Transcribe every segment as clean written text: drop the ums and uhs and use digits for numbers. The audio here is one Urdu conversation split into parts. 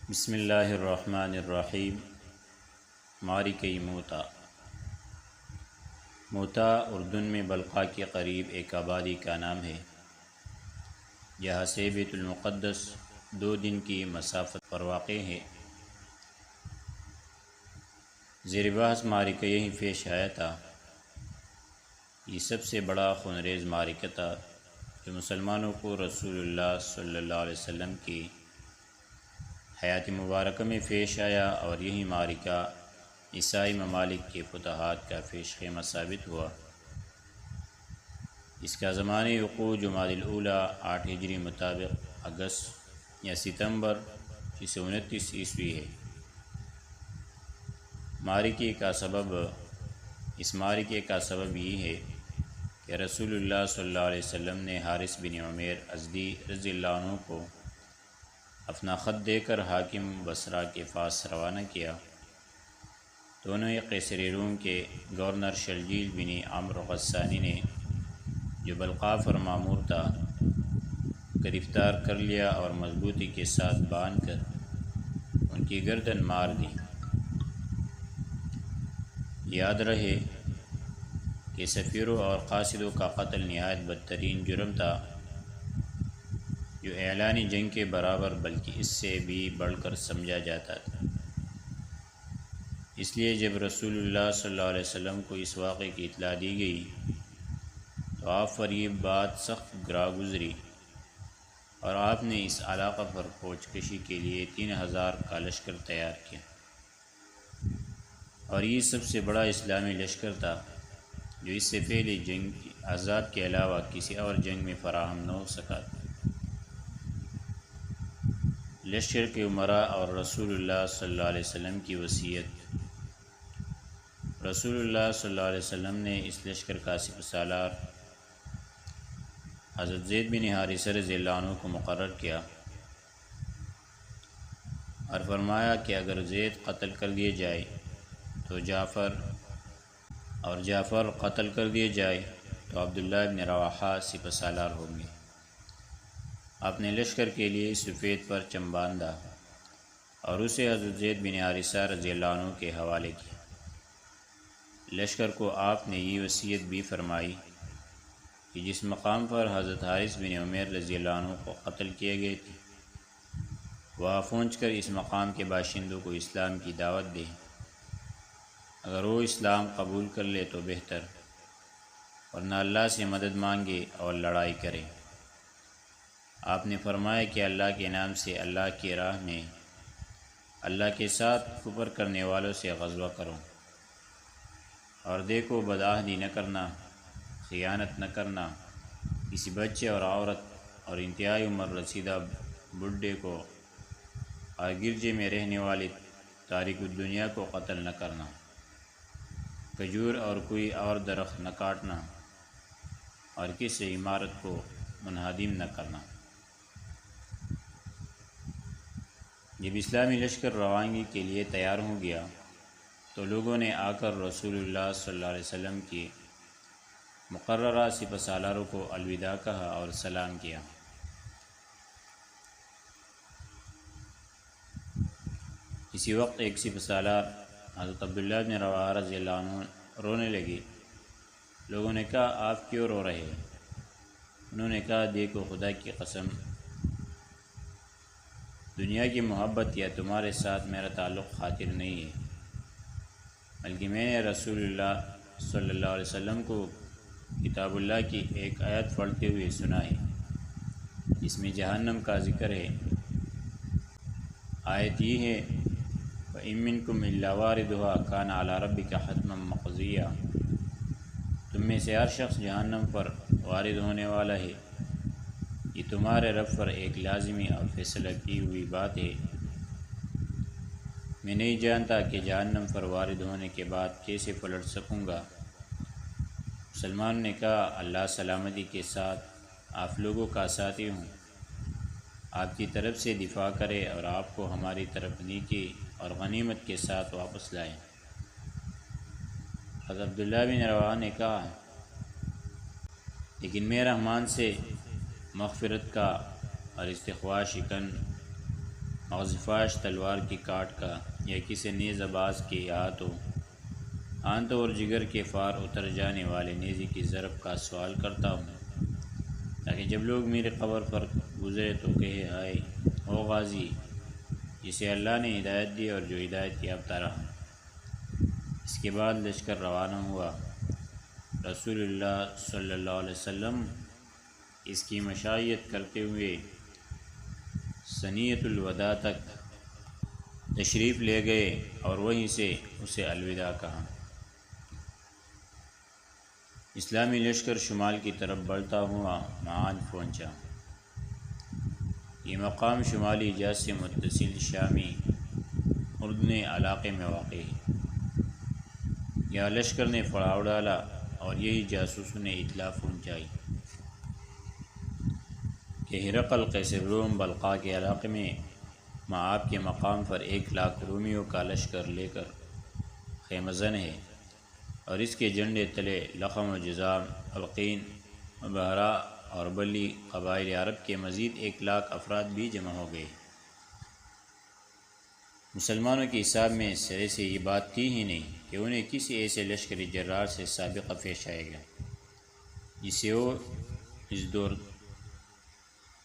بسم اللہ الرحمن الرحیم۔ معرکہ موتا۔ موتا اردن میں بلقاء کے قریب ایک آبادی کا نام ہے جہاں سے بیت المقدس 2 دن کی مسافت پر واقع ہے۔ زیر بحث معرکہ یہی پیش آیا تھا۔ یہ سب سے بڑا خونریز معرکہ تھا جو مسلمانوں کو رسول اللہ صلی اللہ علیہ وسلم کی حیات مبارکہ میں پیش آیا، اور یہی معرکہ عیسائی ممالک کے فتوحات کا پیش خیمہ ثابت ہوا۔ اس کا زمانِ وقوع جمادی الاولیٰ 8 ہجری مطابق اگست یا ستمبر 629 عیسوی ہے۔ اس معرکے کا سبب یہ ہے کہ رسول اللہ صلی اللہ علیہ وسلم نے حارث بن عمیر ازدی رضی اللہ عنہ کو اپنا خط دے کر حاکم بصرہ کے پاس روانہ کیا۔ دونوں قیصر روم کے گورنر شلجیل بن عمرو غسانی نے، جو بلقاء پر مامور تھا، گرفتار کر لیا اور مضبوطی کے ساتھ باندھ کر ان کی گردن مار دی۔ یاد رہے کہ سفیروں اور قاصدوں کا قتل نہایت بدترین جرم تھا، جو اعلانی جنگ کے برابر بلکہ اس سے بھی بڑھ کر سمجھا جاتا تھا۔ اس لیے جب رسول اللہ صلی اللہ علیہ وسلم کو اس واقعے کی اطلاع دی گئی تو آپ پر یہ بات سخت گراں گزری، اور آپ نے اس علاقہ پر فوج کشی کے لیے 3000 کا لشکر تیار کیا، اور یہ سب سے بڑا اسلامی لشکر تھا جو اس سے پہلے جنگ احزاب کے علاوہ کسی اور جنگ میں فراہم نہ ہو سکا تھا۔ لشکر کے امراء اور رسول اللہ صلی اللہ علیہ وسلم کی وصیت۔ رسول اللہ صلی اللہ علیہ وسلم نے اس لشکر کا سپہ سالار حضرت زید بن حارثہ رضی اللہ عنہ کو مقرر کیا، اور فرمایا کہ اگر زید قتل کر دیے جائے تو جعفر قتل کر دیے جائے تو عبداللہ بن رواحہ سپہ سالار ہوں گے۔ آپ نے لشکر کے لیے سفید پرچم باندھا اور اسے حضرت زید بن حارثہ رضی اللہ عنہ کے حوالے کیا۔ لشکر کو آپ نے یہ وصیت بھی فرمائی کہ جس مقام پر حضرت حارث بن عمیر رضی اللہ عنہ کو قتل کیے گئے تھے، وہاں پہنچ کر اس مقام کے باشندوں کو اسلام کی دعوت دیں۔ اگر وہ اسلام قبول کر لے تو بہتر، ورنہ اللہ سے مدد مانگے اور لڑائی کرے۔ آپ نے فرمایا کہ اللہ کے نام سے اللہ کی راہ میں اللہ کے ساتھ کفر کرنے والوں سے غزوہ کرو، اور دیکھو بدعہدی نہ کرنا، خیانت نہ کرنا، کسی بچے اور عورت اور انتہائی عمر رسیدہ بڈھے کو اور گرجے میں رہنے والے تارک الدنیا کو قتل نہ کرنا، کھجور اور کوئی اور درخت نہ کاٹنا، اور کسی عمارت کو منہدم نہ کرنا۔ جب اسلامی لشکر روانگی کے لیے تیار ہو گیا تو لوگوں نے آ کر رسول اللہ صلی اللہ علیہ وسلم کی مقررہ سپہ سالاروں کو الوداع کہا اور سلام کیا۔ اسی وقت ایک سپہ سالار حضرت عبداللہ بن رواحہ رضی اللہ عنہ رونے لگے۔ لوگوں نے کہا، آپ کیوں رو رہے ہیں؟ انہوں نے کہا، دیکھو خدا کی قسم، دنیا کی محبت یا تمہارے ساتھ میرا تعلق خاطر نہیں ہے، بلکہ میں نے رسول اللہ صلی اللہ علیہ وسلم کو کتاب اللہ کی ایک آیت پڑھتے ہوئے سنا ہے جس میں جہنم کا ذکر ہے۔ آیت یہ ہے، وَإِن مِّنكُمْ إِلَّا وَارِدُهَا كَانَ عَلَىٰ رَبِّكَ حَتْمًا مَّقْضِيًّا۔ تم میں سے ہر شخص جہنم پر وارد ہونے والا ہے، یہ تمہارے رب پر ایک لازمی اور فیصلہ کی ہوئی بات ہے۔ میں نہیں جانتا کہ جہنم پر وارد ہونے کے بعد کیسے پلٹ سکوں گا۔ مسلمان نے کہا، اللہ سلامتی کے ساتھ آپ لوگوں کا ساتھی ہوں، آپ کی طرف سے دفاع کرے اور آپ کو ہماری طرف نیکی اور غنیمت کے ساتھ واپس لائے۔ حضرت عبداللہ بن رواحہ نے کہا، لیکن میں رحمان سے مغفرت کا اور استغفار شکن غزفاش تلوار کی کاٹ کا یا کسی نیز باز کے آنتوں اور جگر کے فار اتر جانے والے نیزے کی ضرب کا سوال کرتا ہوں، تاکہ جب لوگ میرے قبر پر گزرے تو کہے ہائے او غازی جسے اللہ نے ہدایت دی اور جو ہدایت یافتہ رہا۔ اس کے بعد لشکر روانہ ہوا۔ رسول اللہ صلی اللہ علیہ وسلم اس کی مشائیت کرتے ہوئے ثنیۃ الوداع تک تشریف لے گئے اور وہیں سے اسے الوداع کہا۔ اسلامی لشکر شمال کی طرف بڑھتا ہوا معان پہنچا۔ یہ مقام شمالی حجاز سے متصل شامی اردن علاقے میں واقع ہے۔ یہاں لشکر نے پڑاؤ ڈالا اور یہی جاسوسوں نے اطلاع پہنچائی کہ ہرقل قیصر روم بلقاء کے علاقے میں آپ کے مقام پر 1,00,000 رومیوں کا لشکر لے کر خیمہ زن ہے، اور اس کے جھنڈے تلے لخم و جذام، القین و بہرا اور بلی قبائل عرب کے مزید 1,00,000 افراد بھی جمع ہو گئے۔ مسلمانوں کے حساب میں سرے سے یہ بات تھی ہی نہیں کہ انہیں کسی ایسے لشکری جرار سے سابقہ پیش آئے گا جسے وہ اس دور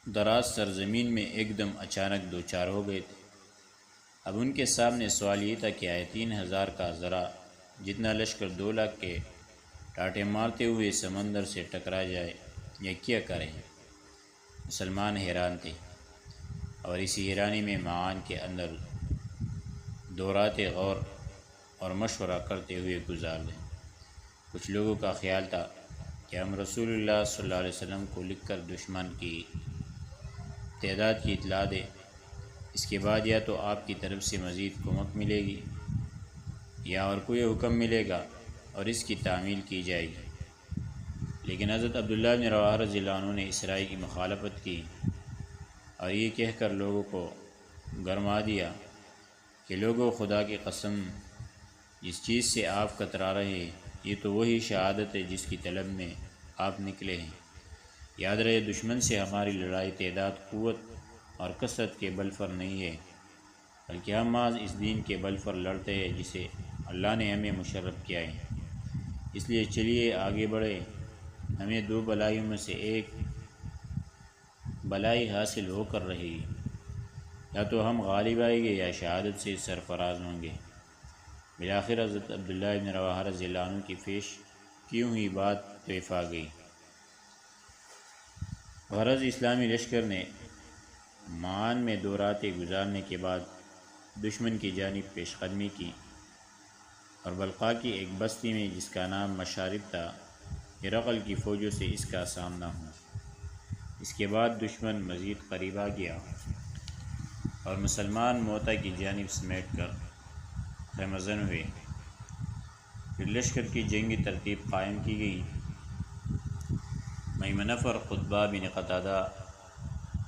دراز سرزمین میں ایک دم اچانک دوچار ہو گئے تھے۔ اب ان کے سامنے سوال یہ تھا کہ آئے 3,000 کا ذرا جتنا لشکر 2,00,000 کے ٹاٹے مارتے ہوئے سمندر سے ٹکرا جائے یا کیا کریں؟ مسلمان حیران تھے اور اسی حیرانی میں معان کے اندر دورات غور اور مشورہ کرتے ہوئے گزار دیں۔ کچھ لوگوں کا خیال تھا کہ ہم رسول اللہ صلی اللہ علیہ وسلم کو لکھ کر دشمن کی تعداد کی اطلاع دیں، اس کے بعد یا تو آپ کی طرف سے مزید کمک ملے گی یا اور کوئی حکم ملے گا اور اس کی تعمیل کی جائے گی۔ لیکن حضرت عبداللہ بن رواحہ رضی اللہ عنہ نے اس رائے کی مخالفت کی اور یہ کہہ کر لوگوں کو گرما دیا کہ لوگوں خدا کی قسم، جس چیز سے آپ کترا رہے ہیں یہ تو وہی شہادت ہے جس کی طلب میں آپ نکلے ہیں۔ یاد رہے دشمن سے ہماری لڑائی تعداد، قوت اور کثرت کے بل پر نہیں ہے، بلکہ ہم محض اس دین کے بل پر لڑتے ہیں جسے اللہ نے ہمیں مشرف کیا ہے۔ اس لیے چلیے آگے بڑھے، ہمیں 2 بلائیوں میں سے ایک بلائی حاصل ہو کر رہے گی، یا تو ہم غالب آئیں گے یا شہادت سے سرفراز ہوں گے۔ بالآخر حضرت عبداللہ بن رواحہ رضی اللہ عنہ کی پیش کی ہوئی بات طیف آ گئی۔ غرض اسلامی لشکر نے معان میں 2 راتیں گزارنے کے بعد دشمن کی جانب پیش قدمی کی اور بلقاء کی ایک بستی میں جس کا نام مشارب تھا، ہرقل کی فوجوں سے اس کا سامنا ہوا۔ اس کے بعد دشمن مزید قریب آ گیا اور مسلمان موتا کی جانب سمیٹ کر خیمہ زن ہوئے۔ پھر لشکر کی جنگی ترتیب قائم کی گئی۔ مئی نفر قطبہ بن قتادہ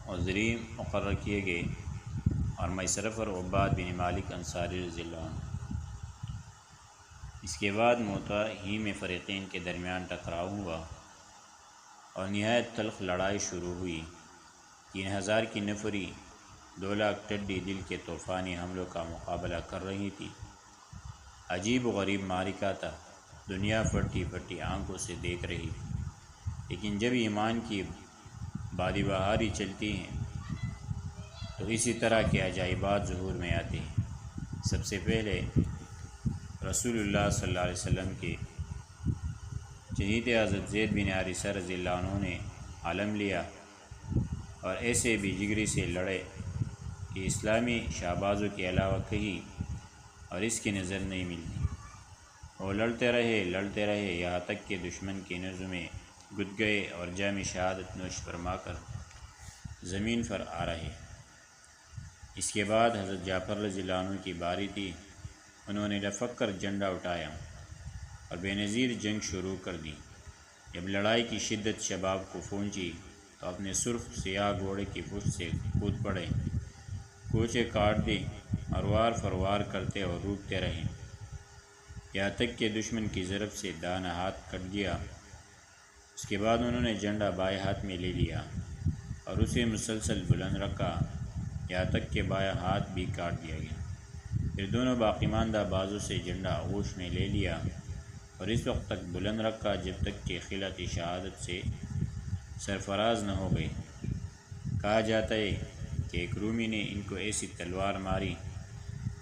اور زریم مقرر کیے گئے اور مئی سرفر عباد بن مالک انصاری رضی اللہ عنہ۔ اس کے بعد موتا ہی میں فریقین کے درمیان ٹکراؤ ہوا اور نہایت تلخ لڑائی شروع ہوئی۔ 3,000 کی نفری 2,00,000 ٹڈی دل کے طوفانی حملوں کا مقابلہ کر رہی تھی۔ عجیب و غریب معرکہ تھا، دنیا پھٹی پھٹی آنکھوں سے دیکھ رہی تھی۔ لیکن جب ایمان کی بادی بہاری چلتی ہیں تو اسی طرح کے عجائبات ظہور میں آتے ہیں۔ سب سے پہلے رسول اللہ صلی اللہ علیہ وسلم کے چہیتے حضرت زید بن حارثہ رضی اللہ عنہ نے عالم لیا اور ایسے بھی جگری سے لڑے کہ اسلامی شہبازوں کے علاوہ کہیں اور اس کی نظر نہیں ملتی۔ وہ لڑتے رہے یہاں تک کہ دشمن کی نظر میں گد گئے اور جام شہادت نوش فرما کر زمین پر آ رہے۔ اس کے بعد حضرت جعفر رضی اللہ عنہ کی باری تھی۔ انہوں نے لفق کر جھنڈا اٹھایا اور بے نظیر جنگ شروع کر دی۔ جب لڑائی کی شدت شباب کو پہنچی تو اپنے سرخ سیاہ گھوڑے کی پشت سے کود پڑے، کوچے کاٹ دی اور وار فروار کرتے اور روکتے رہے، یہاں تک کہ دشمن کی ضرب سے دانا ہاتھ کٹ گیا۔ اس کے بعد انہوں نے جھنڈا بائیں ہاتھ میں لے لیا اور اسے مسلسل بلند رکھا، یہاں تک کہ بایاں ہاتھ بھی کاٹ دیا گیا۔ پھر دونوں باقی ماندہ بازو سے جھنڈا آغوش میں لے لیا اور اس وقت تک بلند رکھا جب تک کہ خلعت شہادت سے سرفراز نہ ہو گئے۔ کہا جاتا ہے کہ ایک رومی نے ان کو ایسی تلوار ماری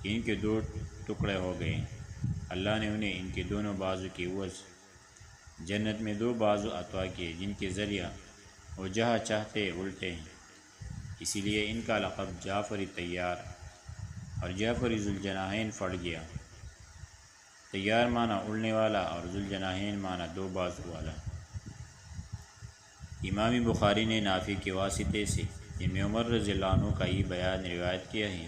کہ ان کے دو ٹکڑے ہو گئے۔ اللہ نے انہیں ان کے دونوں بازو کی عوض جنت میں دو بازو عطا کیے جن کے ذریعہ وہ جہاں چاہتے الٹے ہیں، اسی لیے ان کا لقب جعفری طیار اور جعفری ذوالجناحین پڑ گیا۔ طیار معنی اڑنے والا اور ذوالجناحین معنی دو بازو والا۔ امام بخاری نے نافع کے واسطے سے ابن عمر رضی اللہ عنہ کا یہ بیان روایت کیا ہے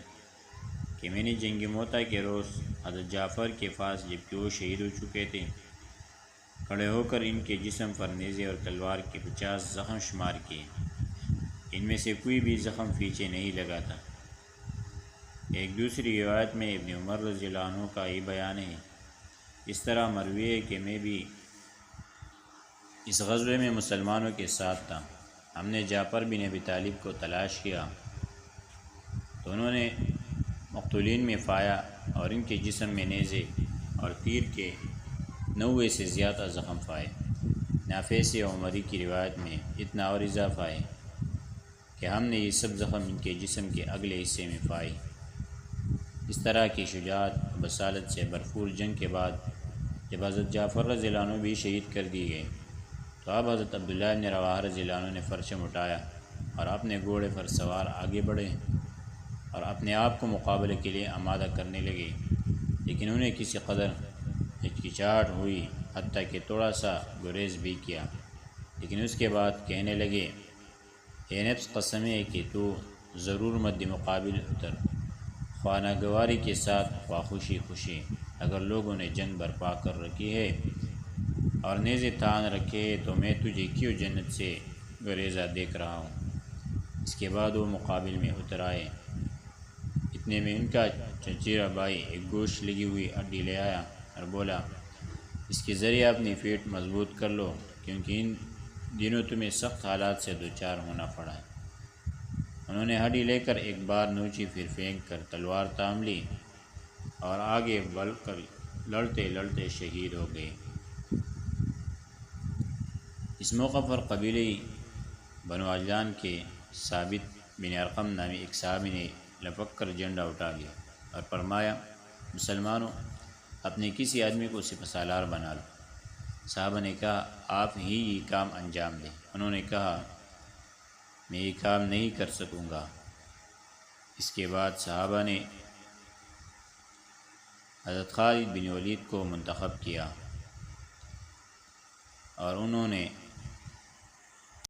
کہ میں نے جنگ موتا کے روز حضرت جعفر کے پاس جبکہ وہ شہید ہو چکے تھے کھڑے ہو کر ان کے جسم پر نیزے اور تلوار کے 50 زخم شمار کیے، ان میں سے کوئی بھی زخم پیچھے نہیں لگا تھا۔ ایک دوسری روایت میں ابن عمر رضی اللہ عنہ کا یہ بیان ہے، اس طرح مروی ہے کہ میں بھی اس غزوے میں مسلمانوں کے ساتھ تھا۔ ہم نے جعفر بن ابی طالب کو تلاش کیا تو انہوں نے مقتولین میں پایا اور ان کے جسم میں نیزے اور تیر کے 90 سے زیادہ زخم پائے۔ نافع سے عمری کی روایت میں اتنا اور اضافہ ہے کہ ہم نے یہ سب زخم ان کے جسم کے اگلے حصے میں پائے۔ اس طرح کی شجاعت و بصالت سے بھرپور جنگ کے بعد جب حضرت جعفر رضی اللہ عنہ بھی شہید کر دیے گئے تو اب حضرت عبداللہ بن رواحہ رضی اللہ عنہ نے پرچم اٹھایا اور اپنے گھوڑے پر سوار آگے بڑھے اور اپنے آپ کو مقابلے کے لیے آمادہ کرنے لگے، لیکن انہیں کسی قدر ہچکچاہٹ ہوئی، حتیٰ کہ تھوڑا سا گریز بھی کیا، لیکن اس کے بعد کہنے لگے، اے نفس قسم ہے کہ تو ضرور مد مقابل اتر، خواہ ناگواری کے ساتھ خواہ خوشی خوشی، اگر لوگوں نے جنگ برپا کر رکھی ہے اور نیزے تان رکھے ہے تو میں تجھے کیوں جنت سے گریزہ دیکھ رہا ہوں۔ اس کے بعد وہ مقابل میں اتر آئے۔ اتنے میں ان کا چچیرا بھائی ایک گوشت لگی ہوئی ہڈی لے آیا اور بولا، اس کے ذریعے اپنی پیٹھ مضبوط کر لو کیونکہ ان دنوں تمہیں سخت حالات سے دوچار ہونا پڑا ہے۔ انہوں نے ہڈی لے کر ایک بار نوچی، پھر پھینک کر تلوار تام لی اور آگے بڑھ کر لڑتے لڑتے شہید ہو گئے۔ اس موقع پر قبیلے بنو عجلان کے ثابت بن ارقم نامی ایک صحابی نے لپک کر جھنڈا اٹھا لیا اور فرمایا، مسلمانوں، اپنے کسی آدمی کو سپہ سالار بنا لو۔ صحابہ نے کہا، آپ ہی یہ کام انجام دیں۔ انہوں نے کہا، میں یہ کام نہیں کر سکوں گا۔ اس کے بعد صحابہ نے حضرت خالد بن ولید کو منتخب کیا اور انہوں نے